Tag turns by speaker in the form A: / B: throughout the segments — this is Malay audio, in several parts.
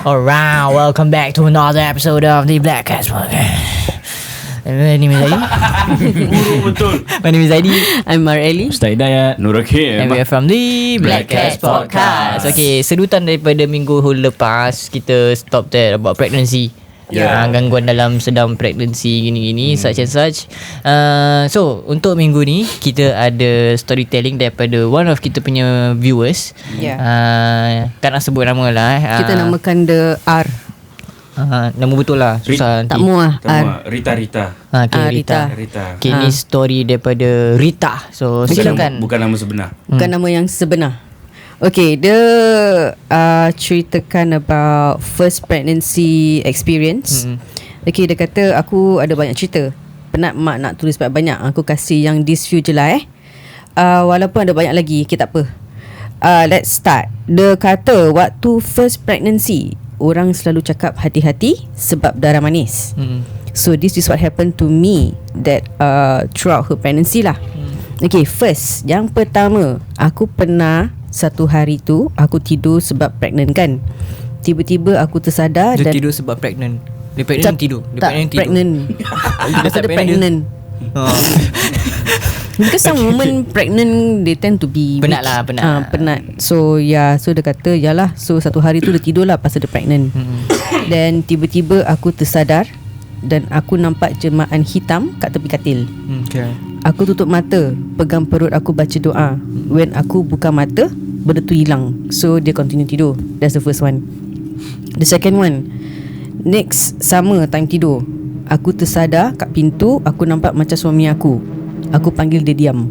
A: Alright, welcome back to another episode of the Black Cats Podcast. My name is Zaidi.
B: Betul.
A: My name is Zaidi.
C: I'm Mareli.
B: Ustaz Hidayat. Nur Hakim.
A: And we are from the Black Cats Podcast. Okay, sedutan daripada minggu lepas, kita stop there about pregnancy. Gangguan dalam sedang pregnancy gini-gini, such and such. So untuk minggu ni kita ada storytelling daripada one of kita punya viewers. Kan nak sebut nama lah.
C: Kita namakan the R.
A: Nama betul lah, susah nanti.
C: Tak muah.
B: Rita.
A: Okay, Rita. Okay, ni story daripada Rita. So silakan.
B: Bukan nama sebenar.
C: Bukan nama yang sebenar. Okay, dia ceritakan about first pregnancy experience. Okay, dia kata aku ada banyak cerita. Penat mak nak tulis banyak-banyak. Aku kasih yang this few je lah walaupun ada banyak lagi. Okay, tak apa. Let's start. Dia kata waktu first pregnancy, orang selalu cakap hati-hati sebab darah manis. So this is what happened to me that throughout her pregnancy lah. Okay, first, yang pertama, aku pernah satu hari tu aku tidur sebab pregnant kan. Tiba-tiba aku tersadar.
A: Dia tidur sebab pregnant. Dia pregnant tidur.
C: Dia pregnant. Dia pregnant. Because some women pregnant, they tend to be
A: penat lah,
C: penat. So so dia kata yalah. So satu hari tu dia tidur lah pasal dia pregnant. Then tiba-tiba aku tersadar dan aku nampak jemaah hitam kat tepi katil.
A: Okay.
C: Aku tutup mata, pegang perut aku, baca doa. When aku buka mata, benda tu hilang. So dia continue tidur. That's the first one. The second one, next, sama time tidur, aku tersadar kat pintu. Aku nampak macam suami aku. Aku panggil dia diam.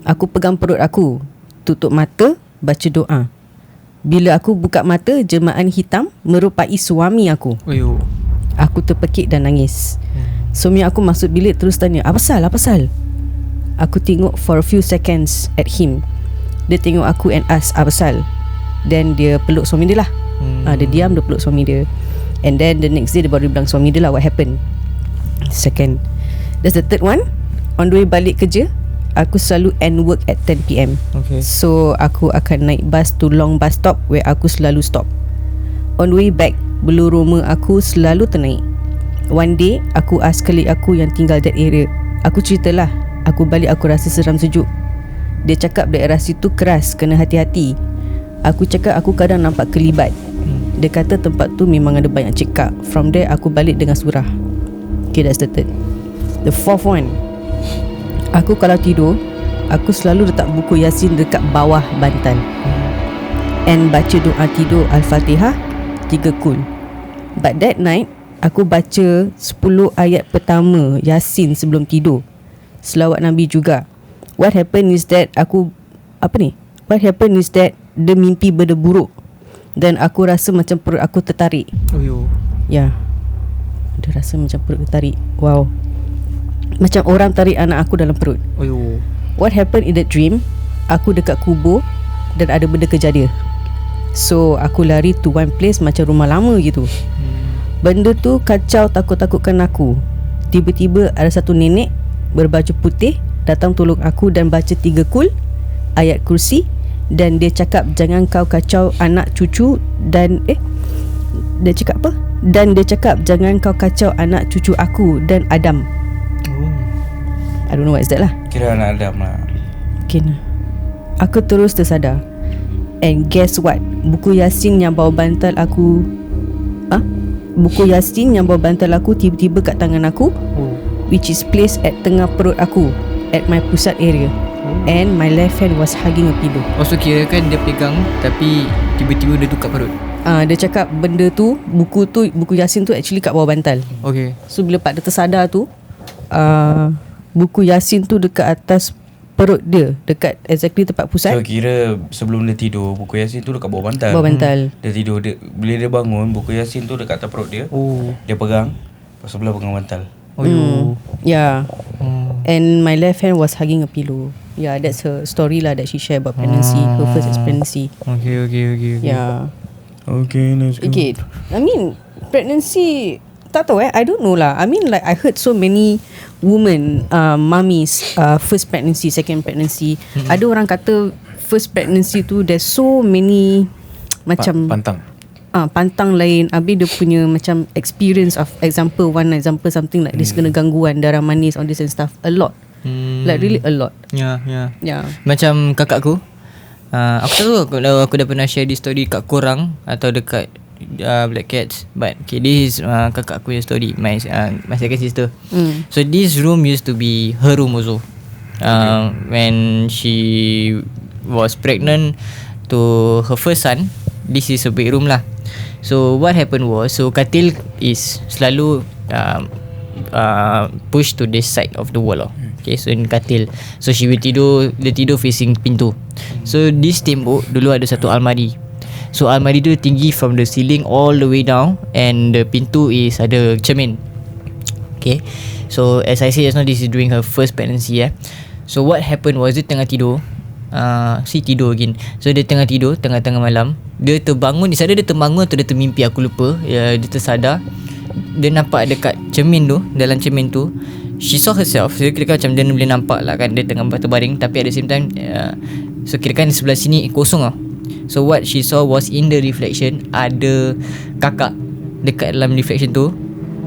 C: Aku pegang perut aku, tutup mata, baca doa. Bila aku buka mata, jemaah hitam merupai suami aku. Aku terpekik dan nangis. Suami aku masuk bilik terus tanya, Apa pasal? Aku tengok for a few seconds at him. Dia tengok aku and ask, apa pasal? Then dia peluk suami dia lah. Dia diam, dia peluk suami dia. And then the next day dia baru bilang suami dia lah what happened. Second. That's the third one. On the way balik kerja, aku selalu end work at 10 PM.
A: Okay.
C: So aku akan naik bus to long bus stop where aku selalu stop. On the way back, bulu roma aku selalu ternaik. One day, aku ask colleague aku yang tinggal that area. Aku ceritalah, aku balik aku rasa seram sejuk. Dia cakap daerah situ keras, kena hati-hati. Aku cakap aku kadang nampak kelibat. Dia kata tempat tu memang ada banyak cekak. From there aku balik dengan surah. Okay, that's the third. The fourth one, aku kalau tidur, aku selalu letak buku Yasin dekat bawah bantal and baca doa tidur Al-Fatihah 3 kul. But that night, aku baca 10 ayat pertama Yasin sebelum tidur. Selawat Nabi juga. What happened is that dia mimpi benda buruk. Dan aku rasa macam perut aku tertarik. Ya. Dia rasa macam perut tertarik. Wow. Macam orang tarik anak aku dalam perut. What happened in that dream, aku dekat kubur dan ada benda kejar dia. So aku lari to one place macam rumah lama gitu. Benda tu kacau takut-takutkan aku. Tiba-tiba ada satu nenek berbaju putih datang tolong aku dan baca 3 kul ayat kursi. Dan dia cakap jangan kau kacau anak cucu. Dan dia cakap apa? Dan dia cakap jangan kau kacau anak cucu aku dan Adam. I don't know what is that lah.
B: Kira anak Adam lah.
C: Okay. Aku terus tersadar. And guess what? Buku Yasin yang bawa bantal aku Buku Yasin yang bawa bantal aku tiba-tiba kat tangan aku, which is placed at tengah perut aku, at my pusat area. And my left hand was hugging a pillow.
A: So kira kan dia pegang tapi tiba-tiba dia tukar perut.
C: Dia cakap benda tu, buku Yasin tu actually kat bawah bantal.
A: Okay.
C: So bila Pak dia tersadar tu, buku Yasin tu dekat atas perut dia, dekat exactly tempat pusat.
B: So kira sebelum dia tidur, buku Yasin tu dekat bawah bantal. Dia tidur, bila dia bangun, buku Yasin tu dekat atas perut dia. Dia pegang, sebelah pegang bantal.
C: Yeah. And my left hand was hugging a pillow. Yeah, that's her story lah that she share about pregnancy, her first pregnancy.
A: Okay.
C: Yeah.
B: Okay, let's go.
C: Okay, I mean pregnancy, tak tahu I don't know lah. I mean like I heard so many women, mummies, first pregnancy, second pregnancy. Ada orang kata first pregnancy tu there's so many macam
B: pantang.
C: pantang lain. Habis dia punya macam experience of example something like this, kena gangguan darah manis on this and stuff. A lot. Like really a lot.
A: Yeah. Macam kakak aku, aku tahu aku dah pernah share this story kat korang atau dekat Black Cats, but okay, this is kakak aku punya story, my second sister. So this room used to be her room also. When she was pregnant to her first son, this is a bedroom lah. So what happened was, so katil is selalu push to this side of the wall. Okay, so in katil, so she will dia tidur facing pintu. So this tembok dulu ada satu almari. So almari tu tinggi from the ceiling all the way down, and the pintu is ada cermin. Okay, so as I said just now, this is during her first pregnancy. So what happened was, dia tengah tidur, tidur again. So dia tengah tidur, tengah-tengah malam, dia terbangun. Dia sadar dia terbangun atau dia termimpi, aku lupa. Dia tersadar, dia nampak dekat cermin tu, dalam cermin tu, she saw herself. So kira macam dia boleh nampak lah kan, dia tengah terbaring, tapi at the same time so kira kan sebelah sini kosong lah. So what she saw was, in the reflection, ada kakak dekat dalam reflection tu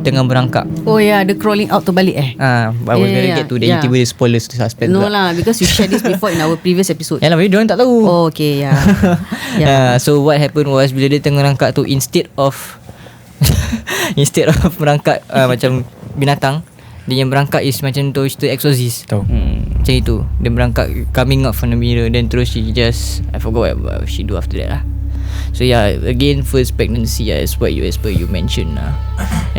A: tengah berangkak.
C: Oh yeah, the crawling out tu balik
A: I was gonna get to that. Tiba dia spoilers to suspense.
C: No lah, because you shared this before in our previous episode.
A: Yalah, tapi diorang tak tahu.
C: Oh okay, yeah.
A: So what happened was, bila dia tengah berangkat tu, instead of berangkat macam binatang, dia yang berangkat is macam tu, cerita Exorcist.
B: Tahu.
A: Macam itu. Dia berangkat coming out from the mirror. Then terus she just, I forgot what she do after that lah. So yeah, again, first pregnancy as what you mentioned lah.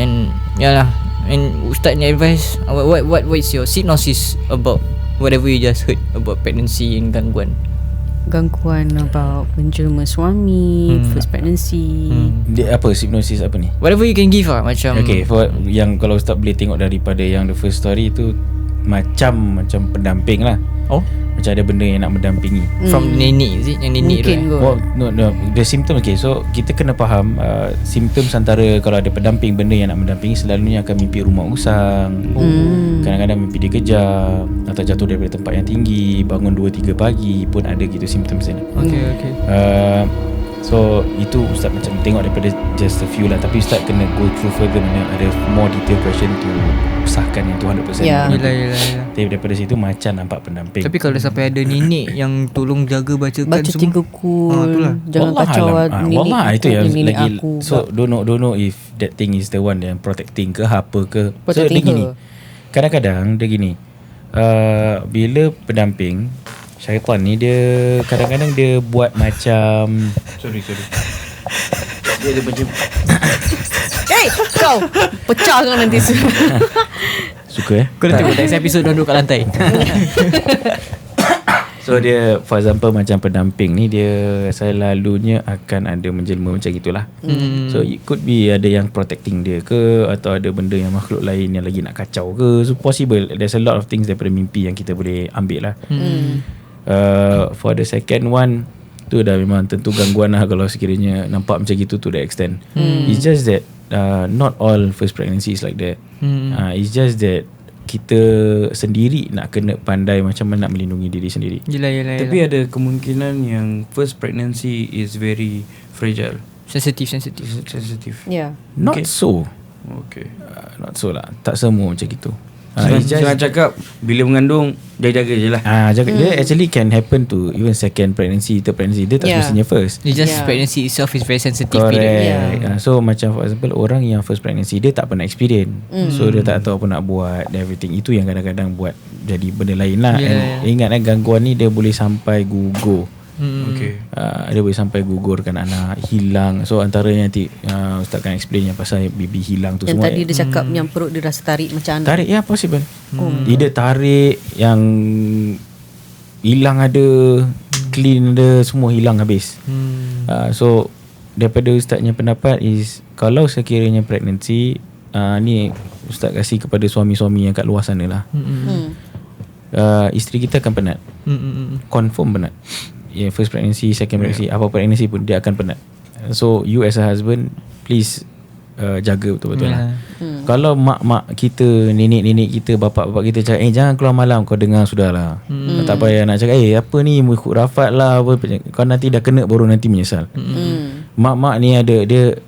A: And yeah lah, and Ustaz ni advice, what is your synopsis about whatever you just heard about pregnancy and gangguan
C: about menjelma suami, first pregnancy.
B: Dia apa, hypnosis apa ni?
A: Whatever you can give lah. Macam
B: Okay, for yang kalau Ustaz boleh tengok daripada yang the first story tu, macam pendamping lah.
A: Oh,
B: macam ada benda yang nak mendampingi.
A: From nenek, is it? Yang nenek
C: Mungkin
A: tu
C: kot.
B: No, the symptom. Okay, so kita kena faham symptoms antara kalau ada pendamping, benda yang nak mendampingi selalunya akan mimpi rumah usang, kadang-kadang mimpi dia kejam, atau jatuh daripada tempat yang tinggi, bangun 2-3 pagi pun ada gitu symptoms ni.
A: Okay.
B: So itu Ustaz macam tengok daripada just a few lah, tapi Ustaz kena go through further, mana ada more detailed question to sahkan yang tu 100%.
C: Yeah.
A: Yelah.
B: Tapi daripada situ macam nampak pendamping.
A: Tapi kalau sampai ada nenek yang tolong jaga bacakan
C: Baca
A: semua,
C: 3 kul,
A: itulah.
C: jangan
B: Wallah
C: kacau
B: alam.
C: nenek
B: Wallah
C: aku,
B: itu yang
C: nenek
B: lagi
C: aku.
B: so don't know if that thing is the one yang protecting ke apa ke. So dia
C: Protecting
B: gini,
C: her.
B: kadang-kadang dia gini, bila pendamping syaitan ni, dia kadang-kadang dia buat macam sorry dia ada macam
C: Hey, kau pecah kau nanti.
B: suka
A: kau dah tengok next episode duduk kat lantai.
B: So dia, for example, macam pendamping ni, dia selalunya akan ada menjelma macam gitulah. So it could be ada yang protecting dia ke, atau ada benda yang makhluk lain yang lagi nak kacau ke. So possible, there's a lot of things daripada mimpi yang kita boleh ambil lah. For the second one, tu dah memang tentu gangguan lah kalau sekiranya nampak macam gitu to the extent. It's just that not all first pregnancy is like that. It's just that kita sendiri nak kena pandai macam mana nak melindungi diri sendiri.
A: Yelah.
D: Tapi ada kemungkinan yang first pregnancy is very fragile,
A: sensitive.
C: Yeah.
B: Not so.
D: Okay.
B: Not so lah. Tak semua macam gitu.
D: Jangan cakap bila mengandung jaga-jaga je lah.
B: Jaga dia actually can happen to even second pregnancy, third pregnancy. Dia tak semestinya first.
A: It's just pregnancy itself is very sensitive.
B: Correct.
A: Period.
B: So macam for example, orang yang first pregnancy, dia tak pernah experience. So dia tak tahu apa nak buat and everything. Itu yang kadang-kadang buat jadi benda lain lah. And ingat gangguan ni dia boleh sampai gugur.
D: Okay.
B: Dia boleh sampai gugurkan anak, hilang. So antaranya nanti Ustaz akan explain yang pasal baby hilang tu
C: Yang
B: semua.
C: tadi dia cakap yang perut dia rasa tarik macam anak.
B: Tarik, ya possible. Dia tarik, yang hilang ada, clean ada, semua hilang habis. So daripada Ustaznya pendapat is, kalau sekiranya pregnancy, ni Ustaz kasih kepada suami-suami yang kat luar sana lah. Isteri kita akan penat. Confirm penat. First pregnancy, second pregnancy, apa pregnancy pun dia akan penat. So you as a husband, please jaga betul-betul lah. Kalau mak-mak kita, nenek-nenek kita, bapak-bapak kita cakap jangan keluar malam, kau dengar sudah lah. Tak payah nak cakap apa ni khurafat lah apa. Kau nanti dah kena baru nanti menyesal. mak-mak ni ada, dia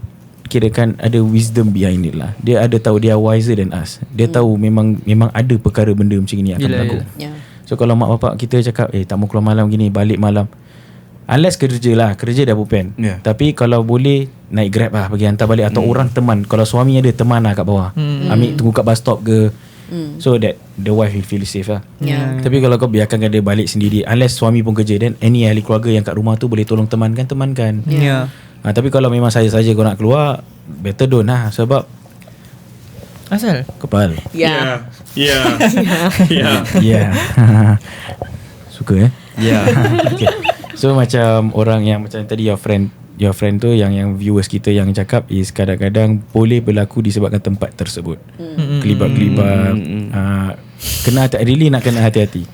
B: kirakan ada wisdom behind it lah. Dia ada tahu, dia wiser than us. Dia tahu memang ada perkara benda macam ni akan berlaku.
C: Yeah.
B: So kalau mak bapak kita cakap tak mau keluar malam gini, balik malam, unless kerja lah, kerja dah bupen. Tapi kalau boleh naik Grab lah, pergi hantar balik. Atau orang teman, kalau suami ada teman lah kat bawah, ambil tunggu kat bus stop ke, so that the wife will feel safe lah. Tapi kalau kau biarkan dia balik sendiri, unless suami pun kerja, then any ahli keluarga yang kat rumah tu boleh tolong temankan. Tapi kalau memang saya saja kau nak keluar, better don't lah. Sebab
A: Asal
B: kepal.
C: Yeah.
B: Suka
D: Yeah.
B: Okay. So macam orang yang macam tadi your friend tu yang viewers kita yang cakap is kadang-kadang boleh berlaku disebabkan tempat tersebut. Kelibak-kelibak. Kena really nak kena hati-hati.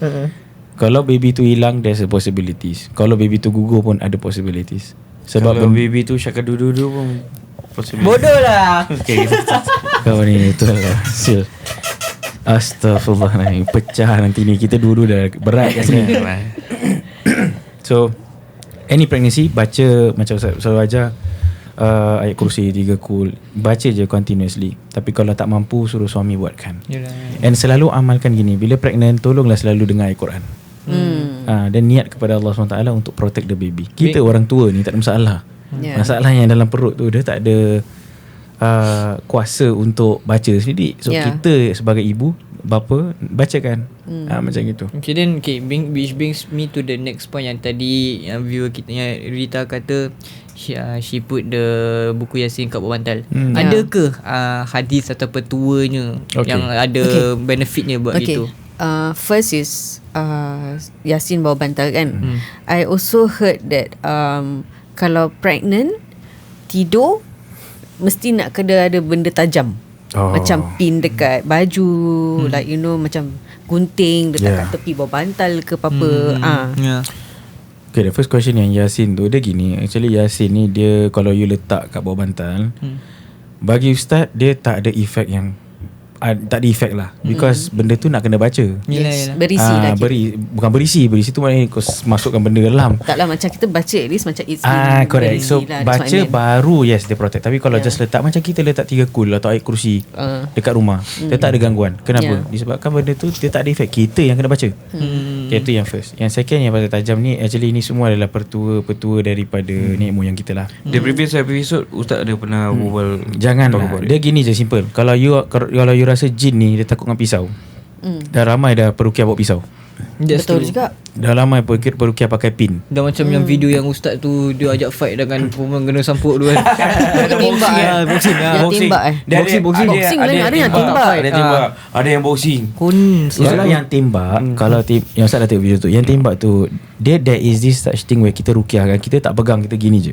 B: Kalau baby tu hilang, there's a possibilities. Kalau baby tu gugur pun ada possibilities. Sebab
D: kalau baby tu syakadudu pun possibility.
A: bodoh lah.
D: Okay.
B: Kau ni tu lah. Astaghfirullahaladzim, pecah nanti ni. Kita dulu dah berat kat sini. So any pregnancy, baca macam selalu ajar, ayat kursi 3 kul, baca je continuously. Tapi kalau tak mampu, suruh suami buatkan. And selalu amalkan gini, bila pregnant, tolonglah selalu dengar ayat Quran. Dan niat kepada Allah SWT untuk protect the baby. Kita orang tua ni tak ada masalah. Masalah yang dalam perut tu, dia tak ada kuasa untuk baca sendiri. So kita sebagai ibu, bapa, bacakan. Macam gitu.
A: Okay, then which brings me to the next point yang tadi yang viewer kita yang Rita kata she put the buku Yasin kat bawah bantal. Ada ke hadis atau petuanya yang ada benefitnya buat gitu?
C: First is Yasin bawah bantal kan. I also heard that kalau pregnant, tidur mesti nak kena ada benda tajam. Macam pin dekat baju, like you know, macam gunting dekat kat tepi bawah bantal ke apa-apa.
B: Okay, the first question yang Yasin tu, dia gini. Actually Yasin ni, dia kalau you letak kat bawah bantal, bagi ustaz dia tak ada efek yang tak ada efek lah. Because benda tu nak kena baca.
C: Yes. Berisi lagi.
B: Bukan berisi tu maknanya kau masukkan benda dalam.
C: Taklah, macam kita baca at least macam it's
B: correct. So
C: lah,
B: baca baru yes dia protect. Tapi kalau just letak, macam kita letak 3 kul atau ayat kursi dekat rumah, dia tak ada gangguan. Kenapa? Disebabkan benda tu dia tak ada efek. Kita yang kena baca. Itu yang first. Yang second, yang pasal tajam ni, actually ni semua adalah petua daripada nenek moyang kita lah.
D: The previous episode Ustaz ada pernah berbual.
B: Janganlah. Dia gini je, simple. Kalau you rasa jin ni dia takut dengan pisau, dah ramai dah perukiah bawa pisau.
C: Betul juga.
B: Dah ramai perukiah pakai pin.
A: Dah macam yang video yang ustaz tu, dia ajak fight dengan perempuan kena sampuk dulu kan.
C: Tembak
A: boxing
C: boxing ada yang tembak.
D: Ada yang boxing.
B: Kalau yang tembak, kalau yang Ustaz dah tengok video tu, yang tembak tu, there is this such thing where kita rukiah kan, kita tak pegang, kita gini je.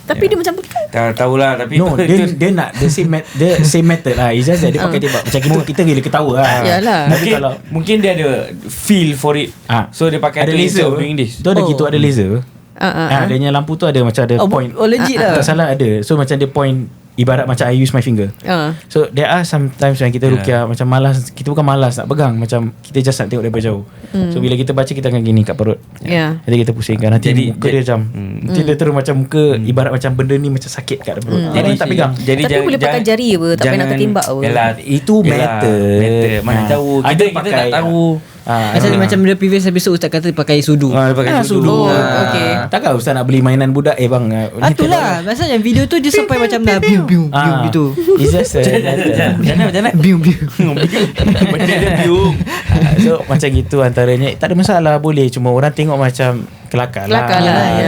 C: Tapi dia macam
D: tak tahulah, tapi
B: no, dia nak the same method lah. It's just that dia pakai tembak macam kita gila ketawa lah.
C: Yalah.
D: Mungkin dia ada feel for it. So dia pakai
B: ada laser. Tu ada gitu, ada laser. Dia punya lampu tu ada macam ada point.
A: Legit lah.
B: Tak salah ada. So macam dia point, ibarat macam I use my finger. So there are sometimes yang kita rukiah macam malas. Kita bukan malas nak pegang, macam kita just nak tengok daripada jauh. So bila kita baca, kita akan gini kat perut. Jadi kita pusingkan, nanti muka dia macam nanti dia terus macam muka ibarat macam benda ni macam sakit kat perut. Jadi tak pegang.
C: Tapi boleh pakai jari apa, tak payah nak tertembak apa.
B: Itu method.
D: Mana tahu. Kita tak tahu.
A: Macam macam the previous episode Ustaz kata pakai sudu.
D: Pakai sudu.
C: Okay.
B: Takkan Ustaz nak beli mainan budak bang.
A: Itulah maksudnya video tu dia sampai macam dah biu gitu.
B: It's just
A: Macam biu.
B: So macam gitu antaranya. Tak ada masalah, boleh. Cuma orang tengok macam kelakar lah.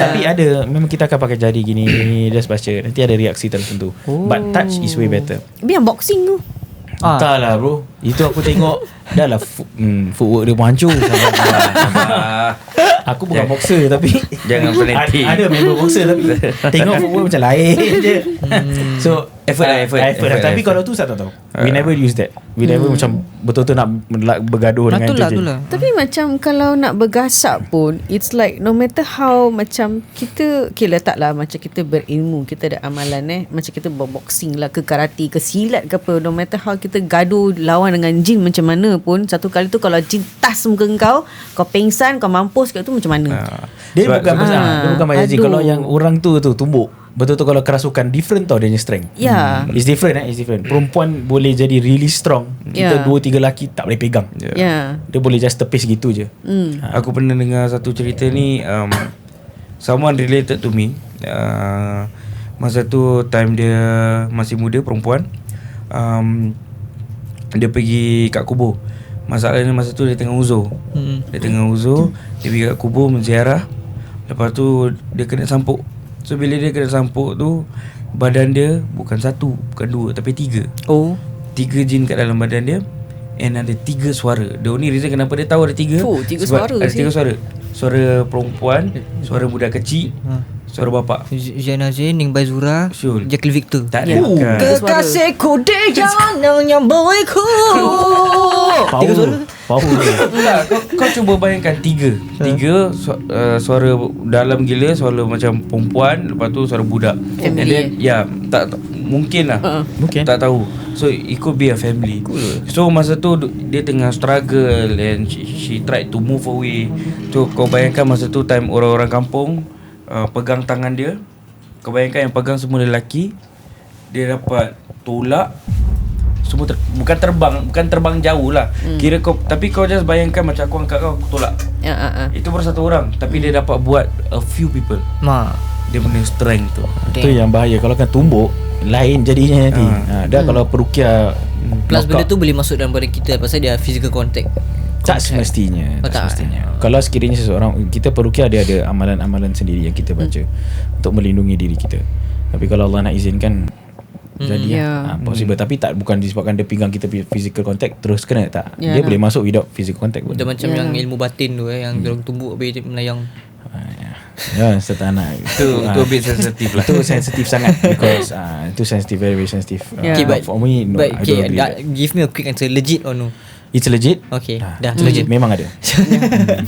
B: Tapi ada, memang kita akan pakai jari gini, just baca. Nanti ada reaksi tertentu. But touch is way better.
C: Tapi yang boxing tu,
B: entahlah bro, itu aku tengok dah lah footwork dia pun hancur. Aku bukan boxer tapi
D: jangan penalty.
B: Ada member boxer tapi tengok footwork macam lain je. So effort. Tapi kalau tu saya tak tahu. We never use that. We never macam betul-betul nak bergaduh dengan tu.
C: Tapi macam kalau nak bergasak pun, it's like no matter how macam kita letaklah macam kita berilmu, kita ada amalan macam kita berboxing lah ke karate ke silat ke apa, no matter how kita gaduh lawan dengan jin macam mana pun, satu kali tu kalau jin tas muka kau pengsan, kau mampus kat tu macam mana.
B: Dia bukan pasal dia bukan pasal jin.
C: aduh.
B: Kalau yang orang tu tumbuk, betul-betul kalau kerasukan different tau dia punya strength.
C: Ya.
B: It's different it's different. Perempuan boleh jadi really strong. Kita 2-3 lelaki tak boleh pegang.
C: Ya.
B: Dia boleh just tepis gitu je.
D: Aku pernah dengar satu cerita ni, someone related to me. Masa tu time dia masih muda, perempuan, dia pergi kat kubur. Masalahnya masa tu dia tengah uzur. Dia tengah uzur, dia pergi kat kubur menziarah. Lepas tu dia kena sampuk. So bila dia kena sampuk tu, badan dia bukan 1, bukan 2, tapi 3. 3 jin kat dalam badan dia. And ada 3 suara. The only reason kenapa dia tahu ada 3,
C: Tiga
D: sebab
C: suara
D: ada
C: sih.
D: 3 suara. Suara perempuan, suara budak kecil, suara bapak.
A: Zainal Zain, Ning Baizura,
D: Syul.
A: Jacqueline Victor.
D: Tak ada. Bukan.
A: Kekasihku dia yang baikku.
B: Power dia.
D: Tak, kau cuba bayangkan 3 suara dalam gila, suara macam perempuan, lepas tu suara budak.
C: Family,
D: And then tak mungkin lah.
B: Mungkin.
D: Tak tahu. So it could be a family. So masa tu dia tengah struggle and she tried to move away. So kau bayangkan masa tu time orang-orang kampung pegang tangan dia. Kau bayangkan yang pegang semua lelaki. Dia dapat tolak semua bukan terbang jauh lah. Kira kau, tapi kau just bayangkan macam aku angkat kau, aku tolak. Itu baru satu orang, tapi dia dapat buat a few people. Dia punya strength tu.
B: Itu yang bahaya. Kalau kan tumbuk, lain jadinya nanti. Dah kalau perukia
A: Plus benda tu boleh masuk dalam badan kita pasal dia physical contact.
B: tak semestinya.
A: Oh, tak.
B: semestinya. Kalau sekiranya seseorang, kita perukia ada amalan-amalan sendiri yang kita baca untuk melindungi diri kita. Tapi kalau Allah nak izinkan, jadi possible. Tapi tak, bukan disebabkan dia pinggang kita physical contact terus kena, tak. Dia boleh masuk without physical contact pun.
A: Dia macam yang ilmu batin tu yang dorang tumbuk habis dia melayang.
B: Serta anak
D: Itu a bit sensitif lah.
B: Itu sensitif sangat because itu sensitive, very very sensitive.
A: Okay, but
B: For me, no,
A: but
B: I
A: okay,
B: don't agree with that.
A: give me a quick answer, legit or no?
B: It's legit.
A: Okay, dah
B: It's legit. Memang ada.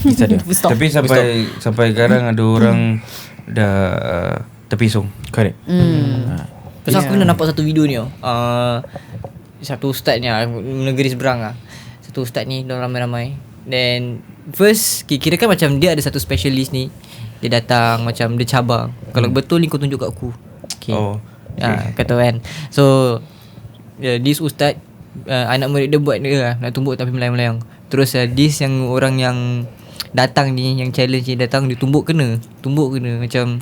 B: It's ada.
C: Stop.
D: Tapi sampai sekarang ada orang dah terpisung.
B: Correct.
A: Pasal aku pernah nampak satu video ni satu ustaz ni negeri seberang satu ustaz ni dorang ramai-ramai. Then first kira kan macam dia ada satu specialist ni. Dia datang macam dia cabar. Kalau betul ni kau tunjuk kat aku. Okay. Kata kan. So this ustaz anak murid dia buat dia nak tumbuk tapi melayang-melayang. Terus this yang orang yang datang ni, yang challenge ni datang, dia tumbuk kena macam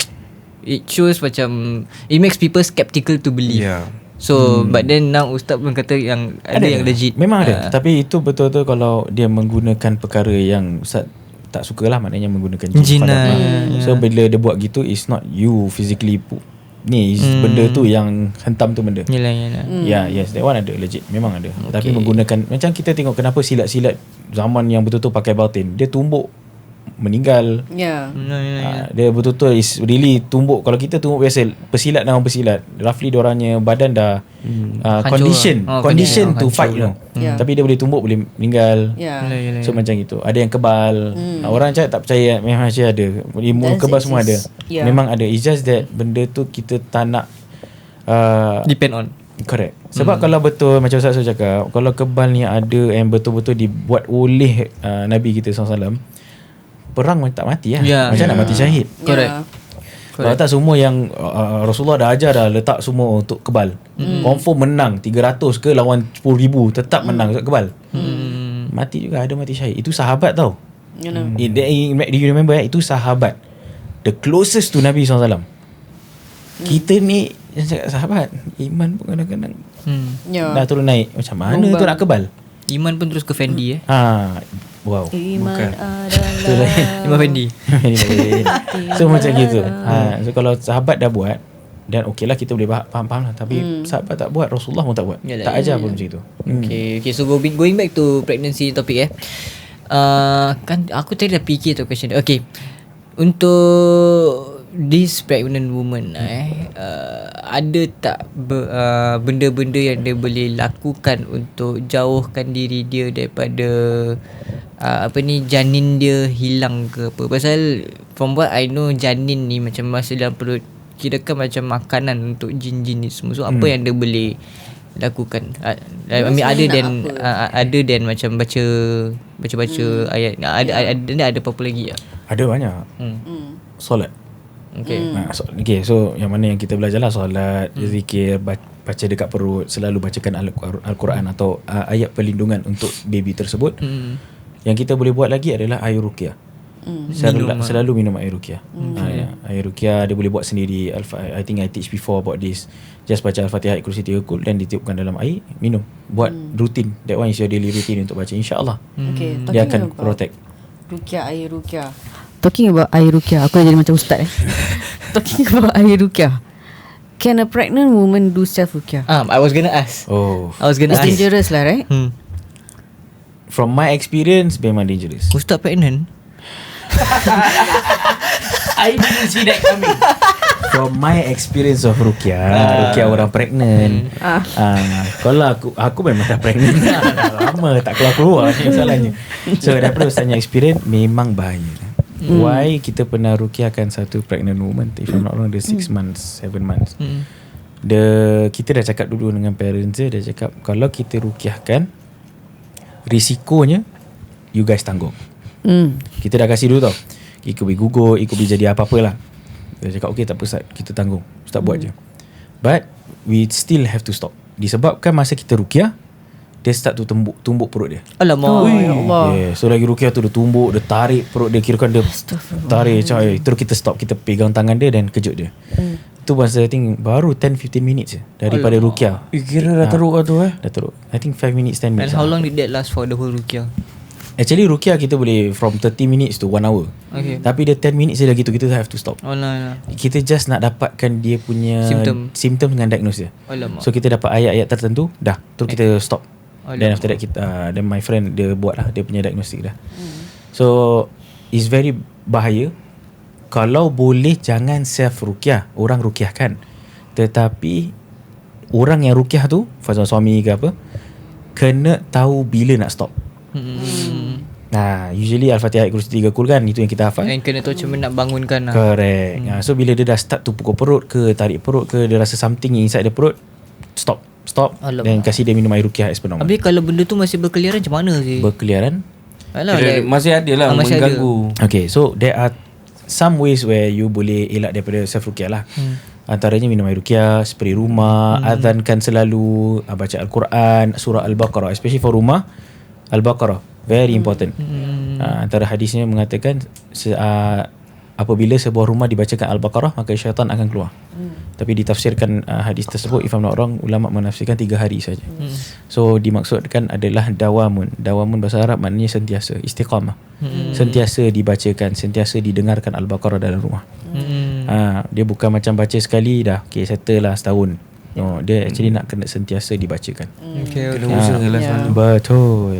A: it shows macam it makes people skeptical to believe. So but then now ustaz pun kata yang ada yang legit.
B: Memang ada. Tapi itu betul-betul kalau dia menggunakan perkara yang ustaz tak suka lah, maknanya menggunakan jin. So bila dia buat gitu, it's not you physically ni benda tu yang hentam tu benda.
A: Yalah.
B: Yes, that one ada legit. Memang ada. Tapi menggunakan, macam kita tengok kenapa silat-silat zaman yang betul-betul pakai batin, dia tumbuk meninggal. Dia betul-betul is really tumbuk. Kalau kita tumbuk biasa, pesilat dan orang pesilat, roughly diorangnya badan dah condition to fight, you know. Tapi dia boleh tumbuk, boleh meninggal. So macam gitu. Ada yang kebal. Orang cakap tak percaya, memang macam ada. Ilmu kebal semua ada. Memang ada. It's just that benda tu kita tak nak
A: Depend on.
B: Correct. Sebab kalau betul macam Ustaz cakap, kalau kebal ni ada yang betul-betul dibuat oleh Nabi kita SAW, perang tak mati lah. Macam nak mati syahid.
A: Correct.
B: Kalau tak semua yang Rasulullah dah ajar dah letak semua untuk kebal. Confirm menang 300 ke lawan 10,000 tetap menang kebal. Mati juga, ada mati syahid. Itu sahabat tau. Do you remember itu sahabat. The closest to Nabi SAW. Kita ni yang cakap sahabat, iman pun kadang-kadang dah turun naik. Macam mana tu nak kebal?
A: Iman pun terus ke Fendi
B: Wow.
C: Iman
A: Iman Fendi.
B: So macam gitu. So kalau sahabat dah buat, dan okey lah, kita boleh faham-faham lah. Tapi sahabat tak buat, Rasulullah pun tak buat. Tak ajar pun macam itu.
A: Okay, so going back to pregnancy topic kan aku tadi dah fikir tu question. Okay, untuk this pregnant woman ada tak benda-benda yang dia boleh lakukan untuk jauhkan diri dia daripada janin dia hilang ke apa? Pasal from what I know, janin ni macam masa dalam perut kira kan macam makanan untuk jin-jin ni semua. So apa yang dia boleh lakukan. I mean other than macam baca ayat. Ada apa-apa lagi tak?
B: Ada banyak. Solat.
A: Okay.
B: Okay, so yang mana yang kita belajar lah, solat, zikir, baca dekat perut, selalu bacakan Al-Quran atau ayat perlindungan untuk baby tersebut. Yang kita boleh buat lagi adalah air ruqyah. Selalu minum air ruqyah. Air ruqyah dia boleh buat sendiri. I think I teach before about this. Just baca Al-Fatihah, Ayat Kursi 3 kul, dan ditiupkan dalam air, minum. Buat rutin. That one is your daily routine untuk baca, insyaAllah.
C: Okay,
B: Dia akan protect.
C: Ruqyah, air ruqyah. Talking about air ruqyah, aku dah jadi macam ustaz Talking about air ruqyah, can a pregnant woman do self ruqyah?
A: I was gonna ask.
C: It's dangerous lah, right?
B: From my experience, memang dangerous.
A: Ustaz pregnant?
B: I didn't see that coming. From my experience of ruqyah, ruqyah orang pregnant. Kalau aku memang dah pregnant dah lama tak keluar ni masalahnya. So daripada ustaznya experience, memang bahaya. Why kita pernah ruqyahkan satu pregnant woman, if I'm not wrong, dia 6 months 7 months. Kita dah cakap dulu dengan parents dia cakap kalau kita ruqyahkan, risikonya you guys tanggung. Kita dah kasih dulu tau, it could be gugur, it could be jadi apa-apalah. Dia cakap okay tak apa Ustaz, kita tanggung, Ustaz buat je. But we still have to stop. Disebabkan masa kita ruqyah, dia start tu tumbuk perut dia.
A: Alamak.
C: Ya Allah.
B: So lagi ruqyah tu dia tumbuk, dia tarik perut dia, kirakan dia tarik terus kita stop, kita pegang tangan dia dan kejut dia. Tu masa I think baru 10-15 minutes je daripada ruqyah.
D: Kira dah teruk lah tu
B: Dah teruk. I think 5 minutes 10 minutes.
A: And how long did that last for the whole ruqyah?
B: Actually ruqyah kita boleh from 30 minutes to 1 hour.
A: Okay.
B: Tapi dia 10 minutes je dah gitu, kita have to stop.
A: Oh no.
B: Kita just nak dapatkan dia punya symptom dengan diagnose dia.
A: Alamak.
B: So kita dapat ayat-ayat tertentu, dah terus kita stop. Then after that kita then my friend dia buat lah dia punya diagnostik dah. So it's very bahaya. Kalau boleh jangan self ruqyah, orang ruqyahkan. Tetapi orang yang ruqyah tu, for example suami ke apa, kena tahu bila nak stop. Usually Al-Fatihah, Ayat Kursi 3 kul kan, itu yang kita hafal.
A: And kena tahu macam mana nak bangunkan lah.
B: Correct. So bila dia dah start tu pukul perut ke, tarik perut ke, dia rasa something inside the perut, stop.
A: Alamak.
B: Dan kasih dia minum air ruqyah as per normal.
A: Habis kalau benda tu masih berkeliaran macam mana sih?
B: Berkeliaran?
A: Alah,
D: masih ada lah
A: masih
D: mengganggu.
B: Okay, so there are some ways where you boleh elak daripada self ruqyah lah. Antaranya minum air ruqyah, spray rumah, azankan selalu, baca Al-Quran, surah Al-Baqarah, especially for rumah, Al-Baqarah very important. Antara hadisnya mengatakan apabila sebuah rumah dibacakan Al-Baqarah, maka syaitan akan keluar. Tapi ditafsirkan hadis tersebut, if I'm not wrong, ulama menafsirkan 3 hari saja. So dimaksudkan adalah dawamun. Dawamun bahasa Arab maknanya sentiasa, istiqamah. Sentiasa dibacakan, sentiasa didengarkan Al-Baqarah dalam rumah. Dia bukan macam baca sekali dah okay settle lah setahun. No, dia actually nak kena sentiasa dibacakan.
D: Kena usaha lah selalu.
B: Betul.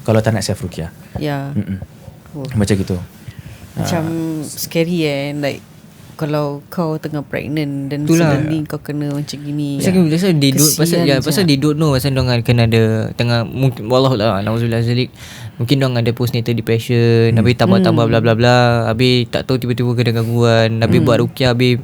B: Kalau tak nak self ruqyah. Macam gitu.
C: Macam scary like kalau kau tengah pregnant dan suddenly kau kena macam gini.
A: Pasal they don't know pasal diorang akan ada tengah mungkin wallahualam nauzubillah zalik. Mungkin diorang ada postnatal depression, habis tambah-tambah bla bla bla, habis tak tahu tiba-tiba kena gangguan, habis buat ruqyah, habis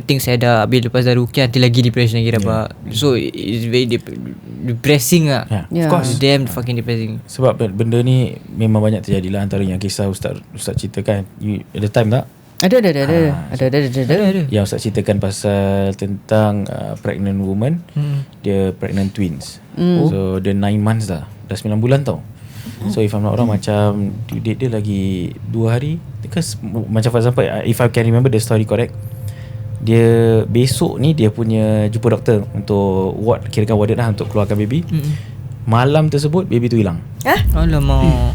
A: things ada, habis lepas dah ruqyah nanti lagi depression lagi dapat. So it's very depressing lah. Of course, damn fucking depressing.
B: Sebab benda ni memang banyak terjadi lah. Antara yang kisah Ustaz ceritakan, ada time tak?
C: Ada.
B: Yang Ustaz ceritakan pasal tentang pregnant woman, dia pregnant twins. So dia 9 months dah 9 bulan tau. So if I'm not wrong, macam due date dia lagi 2 hari. Because macam for example, if I can remember the story correct, dia besok ni dia punya jumpa doktor untuk ward, kirakan warded lah, untuk keluarkan baby. Malam tersebut baby tu hilang.
A: Alamak.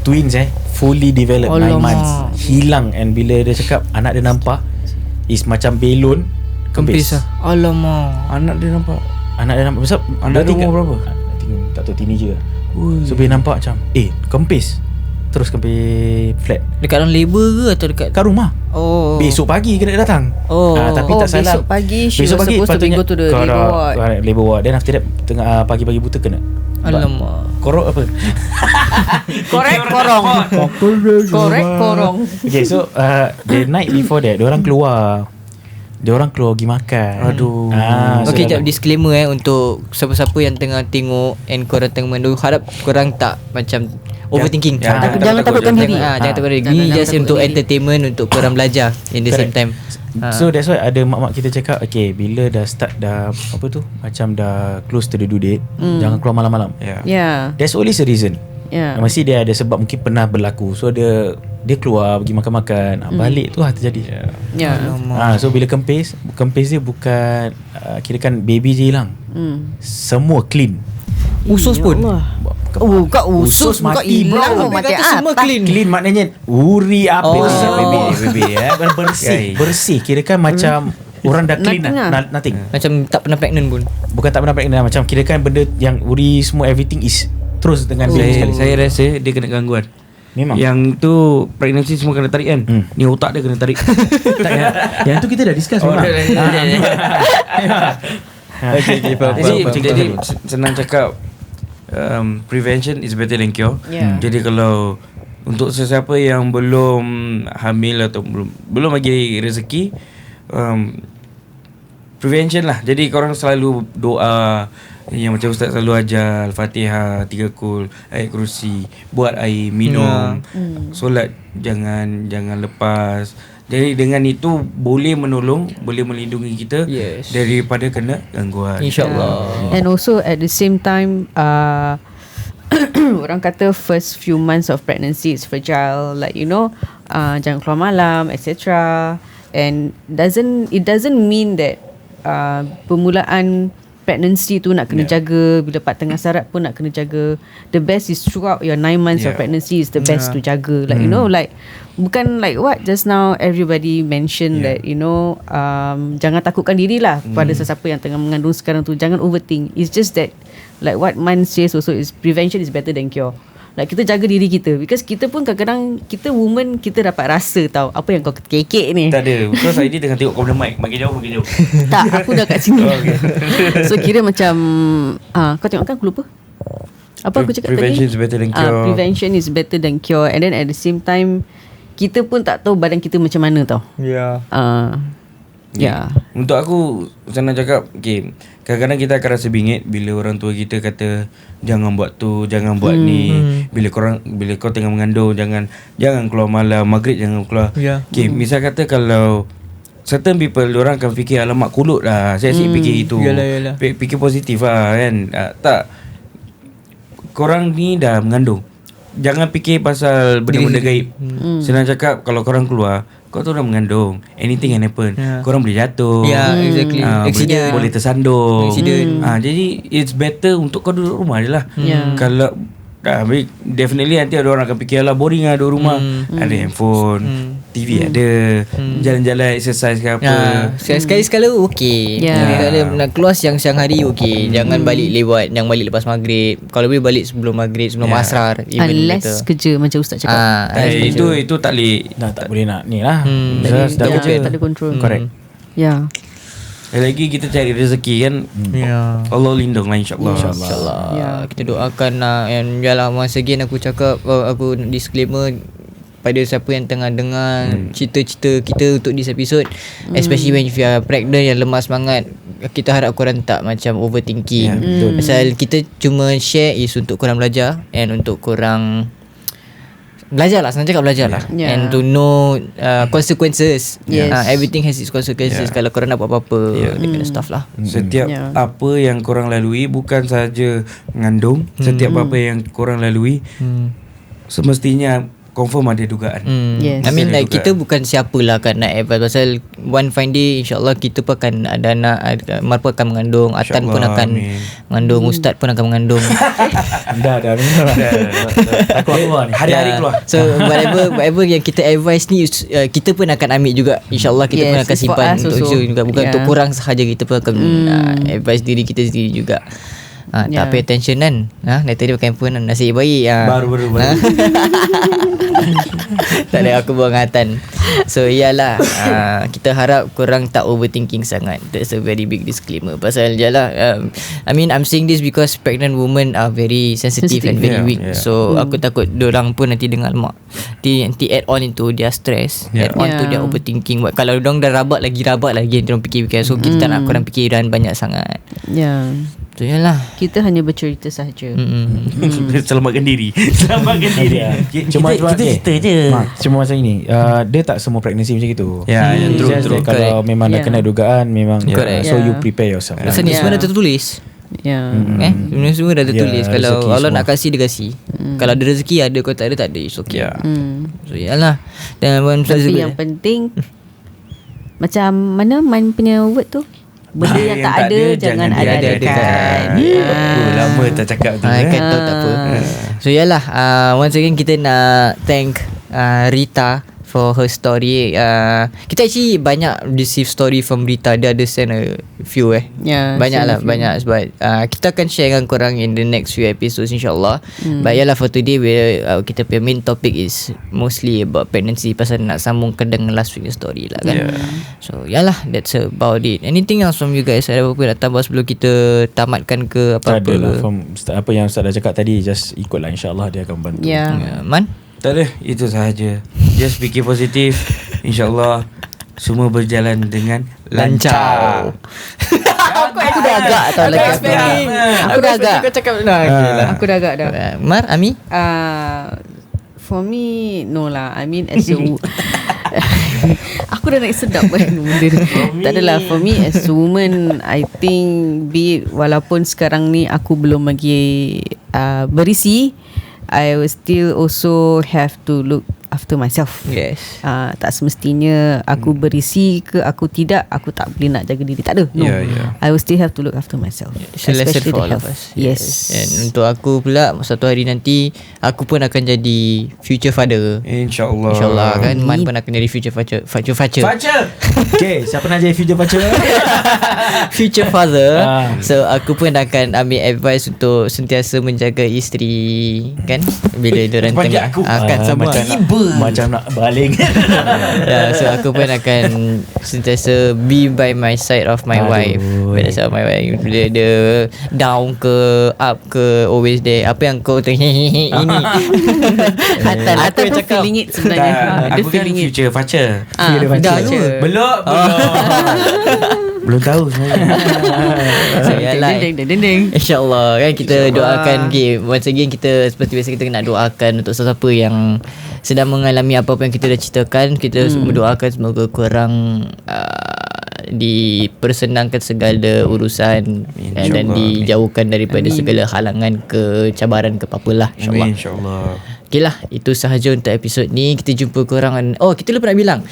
B: Twins fully developed 9 months hilang. And bila dia cakap anak dia nampak is macam belon kempis
A: lah. Alamak.
D: Anak dia nampak
B: Sebab
D: anak dia umur berapa?
B: Tak tahu, teenager. So bila nampak macam kempis, terus kempis flat.
A: Dekat dalam labor ke atau dekat
B: kat rumah? Besok pagi kena datang. Tapi tak salah,
C: besok pagi supposed to go to the labor ward.
B: Labor ward. Then after that tengah pagi-pagi buta kena.
A: Alamak.
B: Korok apa?
C: Korek korong.
B: Okay, so the night before that, diorang keluar dia orang keluar pergi makan.
D: Aduh.
A: Okay, jap disclaimer untuk siapa-siapa yang tengah tengok and korang tengah menunggu, harap korang tak macam overthinking.
C: Jangan takutkan diri.
A: Jangan takutkan diri.
C: Jangan
A: Ni just
C: takutkan
A: untuk
C: diri.
A: entertainment, untuk korang belajar in the same time.
B: So that's why ada mak-mak kita cakap, okay, bila dah start dah apa tu, macam dah close to the due date, jangan keluar malam-malam.
C: Yeah.
B: There's always a reason.
C: Yeah.
B: Mesti dia ada sebab, mungkin pernah berlaku. So dia keluar pergi makan-makan, balik tu terjadi.
C: Yeah.
B: So bila kempis dia bukan kirakan baby je hilang. Semua clean.
A: Usus pun.
C: Oh, kau usus kau
B: mati, bro.
C: hilang, kau mati
A: semua
C: atas.
B: Clean maknanya uri apa baby
D: Okay.
B: bersih. Kirakan macam orang dah clean
C: Nothing
B: lah. Nothing.
A: Macam tak pernah pregnant pun.
B: Bukan tak pernah pregnant, macam kirakan benda yang uri semua, everything is terus dengan clean sekali.
D: Saya rasa dia kena gangguan.
B: Memang.
D: Yang tu pregnancy semua kena tarik kan. Ni otak dia kena tarik.
B: Tak, yang tu kita dah discuss memang.
D: Jadi senang cakap, prevention is better than cure. Jadi kalau untuk sesiapa yang belum hamil atau belum bagi rezeki, prevention lah. Jadi korang selalu doa yang macam Ustaz selalu ajar, Al-Fatihah 3 kul, ayat kursi, buat air minum, solat jangan lepas. Jadi dengan itu boleh menolong, boleh melindungi kita daripada kena gangguan.
A: InsyaAllah.
C: And also at the same time, orang kata first few months of pregnancy is fragile, like jangan keluar malam, etc. And it doesn't mean that permulaan pregnancy tu nak kena jaga, bila part tengah sarat pun nak kena jaga. The best is throughout your 9 months of pregnancy is the best to jaga. Like like bukan like what just now everybody mentioned that jangan takutkan diri lah pada sesiapa yang tengah mengandung sekarang tu. Jangan overthink. It's just that like what Man says also is prevention is better than cure. Like kita jaga diri kita, because kita pun kadang-kadang kita woman, kita dapat rasa tau apa yang kau kekek ni.
D: Tak ada. Because ID tengah tengok kau punya mic, makin jauh.
C: Tak, aku dah kat sini. So kira macam kau tengok kan, aku lupa apa aku cakap
D: Prevention
C: tadi.
D: is better than cure.
C: Prevention is better than cure. And then at the same time, kita pun tak tahu badan kita macam mana tau.
D: Untuk aku senang cakap, okay, kadang-kadang kita akan rasa bingit bila orang tua kita kata jangan buat tu, jangan buat ni. Bila kau tengah mengandung, jangan keluar malam, maghrib jangan keluar. Okay, misal kata kalau certain people, orang akan fikir alamak kulut lah, saya asyik fikir itu.
A: Yalah.
D: Fikir positif lah kan. Tak, korang ni dah mengandung, jangan fikir pasal benda-benda gaib. Senang cakap, kalau korang keluar, kau tu dah mengandung, anything can happen. Korang boleh jatuh,
A: Exactly. Accident.
D: boleh tersandung.
A: Accident.
D: Jadi it's better untuk kau duduk rumah je lah. Kalau definitely nanti ada orang akan fikir lah boring lah duduk rumah. Ada handphone, TV ada, jalan-jalan exercise ke apa.
A: Sekali-sekala okey. Sekali-sekala nak keluar siang-siang hari okey. Jangan balik lewat, jangan balik lepas maghrib. Kalau boleh balik sebelum maghrib, sebelum asrar, even
C: Unless kerja macam Ustaz cakap.
D: Itu tak boleh.
B: Tak boleh nak ni lah.
C: Tak ada control.
B: Correct.
C: Ya.
D: Lagi kita cari rezeki kan. Allah lindung lah insyaAllah.
A: InsyaAllah. Kita doakan lah. And yalah, once again aku cakap, aku disclaimer pada siapa yang tengah dengar cerita-cerita kita untuk this episode, especially when you are pregnant yang lemah semangat, kita harap korang tak macam overthinking. Pasal kita cuma share is untuk korang belajar, and untuk korang belajar lah, senang cakap belajar lah. And to know consequences. Everything has its consequences. Kalau korang nak buat apa-apa, that kind of stuff lah.
D: Setiap apa yang korang lalui, bukan saja mengandung, setiap apa yang korang lalui, semestinya confirm ada dugaan.
A: I mean like kita bukan siapalah kan nak advise, pasal one fine day insyaAllah kita pun akan ada anak, Mar pun akan mengandung, Atan pun akan mengandung, Ustaz pun akan mengandung.
B: Dah aku keluar ni.
D: Hari-hari keluar.
A: So whatever yang kita advise ni, kita pun akan ambil juga. InsyaAllah kita pun akan simpan untuk juga, bukan untuk korang sahaja, kita pun akan advise diri kita sendiri juga. Tak pay attention kan. Dari tadi pakai handphone kan, nasib baik.
D: Baru
A: Tak ada, aku buang hatan. So iyalah, kita harap korang tak overthinking sangat. That's a very big disclaimer. Pasal jelah, I mean I'm saying this because pregnant women are very sensitive and very weak. So aku takut dorang pun nanti dengar mak nanti add on into their stress, add on to their overthinking. Kalau dorang dah rabat lagi dorang fikir-fikir. So kita tak nak korang fikiran banyak sangat.
C: Ya.
A: So yalah,
C: Kita hanya bercerita sahaja.
D: Selamatkan diri. Selamatkan diri.
B: Cuma
D: kita cerita je.
B: Cuma macam ini, dia tak semua pregnancy macam itu.
D: Ya, yang
B: It's just
D: true.
B: that kalau memang dah kena dugaan, memang
A: Correct.
B: so you
C: Yeah.
B: prepare yourself.
A: pasal ni semua dah tertulis.
C: Ya.
A: Sebenarnya semua dah tertulis.
B: Ya,
A: Kalau
B: rezeki
A: Allah
B: semua.
A: nak kasih, dia kasih. Kalau ada rezeki ada, kalau tak ada tak ada, it's okay.
D: Ya.
A: So yalah. Dan
C: Tapi yang penting macam mana Man punya word tu, benda yang tak ada jangan ada-adakan.
D: Lama tak cakap tu.
A: kan tahu tak apa. So yalah, once again kita nak thank Rita for her story. Kita actually banyak receive story from Rita. Dia ada send a few
C: Ya,
A: banyak
C: send a
A: lah,
C: few.
A: banyak. Sebab kita akan share dengan korang in the next few episodes, insyaAllah. But yalah, for today kita punya main topic is mostly about pregnancy. Pasal nak sambungkan dengan last week's story lah kan. So yalah, that's about it. Anything else from you guys? Ada apa-apa nak tambah sebelum kita tamatkan ke
B: Tak
A: apa-apa?
B: ada lah, from apa yang Ustaz dah cakap tadi, just ikutlah, insyaAllah dia akan bantu.
C: Ya.
A: Man?
D: Tak ada, itu sahaja. Just fikir positif. InsyaAllah semua berjalan dengan lancar.
C: Aku dah agak tau lagi aku. Aku dah agak.
A: Kau cakap benar.
C: Aku dah agak dah.
A: Mar, Ami?
C: For me, no lah. I mean as a aku dah naik sedap kan benda ni. Tak adalah. For me as a woman, I think be it, walaupun sekarang ni aku belum lagi berisi, I will still also have to look after myself.
A: Yes.
C: Tak semestinya aku berisi ke aku tidak, aku tak boleh nak jaga diri. Tak ada. No. I will still have to look after myself.
A: It's a lesson
C: Especially
A: for
C: the
A: all of
C: health.
A: us.
C: Yes.
A: And untuk aku pula, satu hari nanti aku pun akan jadi future father.
D: InsyaAllah.
A: InsyaAllah kan. Man pun akan jadi future father.
B: Okay, siapa nak jadi future baca?
A: Future father. So aku pun akan ambil advice untuk sentiasa menjaga isteri kan, bila diorang
D: panjat
A: tengah
D: aku.
A: kan sama.
B: Macam nak baling.
A: So aku pun akan sentiasa be by my side of my wife. By the side of my wife. Bila dia down ke up ke, always there. Apa yang kau ini
C: Hatan
A: Aku yang
C: pun
A: cakap.
C: feeling it sebenarnya. Dia
D: Aku kan
C: feeling it.
D: future facer.
A: dah je.
D: Belum. Belum tahu sebenarnya.
A: So yalah,
C: Dendeng.
A: InsyaAllah kan kita doakan. Once again kita seperti biasa kita nak doakan untuk sesiapa yang sedang mengalami apa-apa yang kita dah ceritakan. Kita mendoakan semoga korang dipersenangkan segala urusan dan dijauhkan daripada segala halangan ke cabaran ke apa-apalah, insyaAllah.
D: Amin, insyaAllah.
A: Okay lah, itu sahaja untuk episod ni. Kita jumpa korang. Oh, kita lupa nak bilang,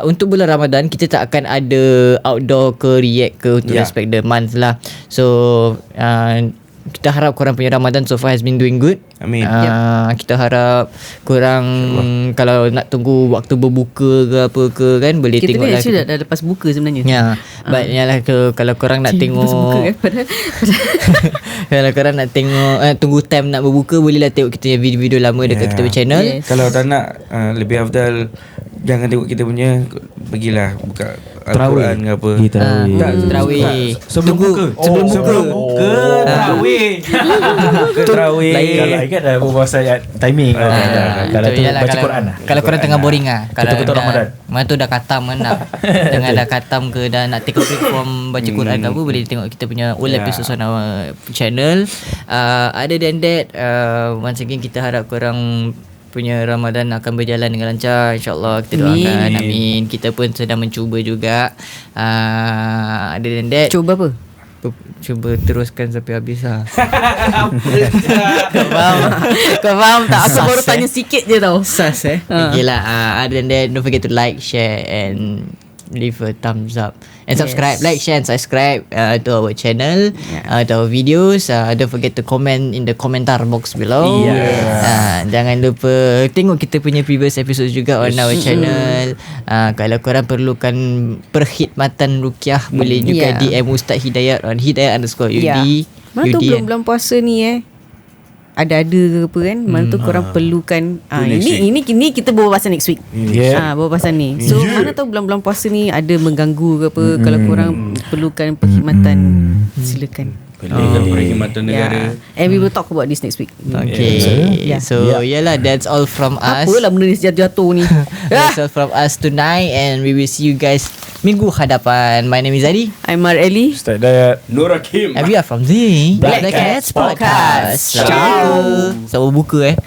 A: untuk bulan Ramadan kita tak akan ada outdoor ke react ke untuk respect the month lah. So kita harap korang punya Ramadan so far has been doing good.
D: Amin.
A: Kita harap korang kalau nak tunggu waktu berbuka ke apa ke kan, boleh
C: Kita
A: tengok
C: ni
A: lah.
C: actually dah lepas buka sebenarnya.
A: Ya, but yalah kalau korang nak tengok
C: Lepas buka padahal
A: kalau korang nak tengok tunggu time nak berbuka, bolehlah tengok kita punya video-video lama dekat kita punya channel.
C: Yes.
D: Kalau tak nak lebih afdal, jangan tengok kita punya, pergilah buka
B: Terawih.
D: Al-Quran ke apa.
B: Pergi terawih.
A: Terawih.
D: Sebelum buka. Sebelum buka terawih. Buka terawih.
B: Kalau ingat dah berbual pasal timing. Kalau tu
A: Yalah,
B: baca
A: kalau-
B: Quran lah.
A: Kalau korang tengah boring kalau
B: Ketuk-ketuk
A: dah-
B: Ramadan.
A: mana tu dah khatam kan nak tengah dah khatam ke dah nak take a break from baca Quran ke apa, boleh tengok kita punya all episodes on our channel. Other than that, once again kita harap korang punya Ramadan akan berjalan dengan lancar, insyaAllah. Kita doakan. Amin. Kita pun sedang mencuba juga. Other than that,
C: cuba apa?
A: cuba teruskan sampai habis lah.
C: Kau faham tak? Aku baru tanya sikit je tau.
A: Sas Okay lah, other than that, don't forget to like, share and leave a thumbs up and subscribe. Like, share and subscribe to our channel, to our videos. Don't forget to comment in the komentar box below. Jangan lupa tengok kita punya previous episodes juga on our channel. Kalau korang perlukan perkhidmatan ruqyah, boleh juga DM Ustaz Hidayat on Hidayat_UD.
C: Mana tu belum bulan puasa ni ada-ada ke apa kan, mana tu korang perlukan ini kita bawa pasal next week. Bawa pasal ni. So mana tahu bulan-bulan puasa ni ada mengganggu ke apa. Kalau korang perlukan perkhidmatan, silakan.
D: Kalau perkhidmatan negara.
C: And we will talk about this next week.
A: Okay. So yalah, that's all from us.
C: Apalah benda ni jatuh ni.
A: That's all from us tonight, and we will see you guys minggu hadapan. My name is Adi.
C: I'm Mareli.
B: Ustaz Dayat.
D: Nur Hakim.
A: And we are from the
C: Black Cats Podcast.
A: Ciao. So buka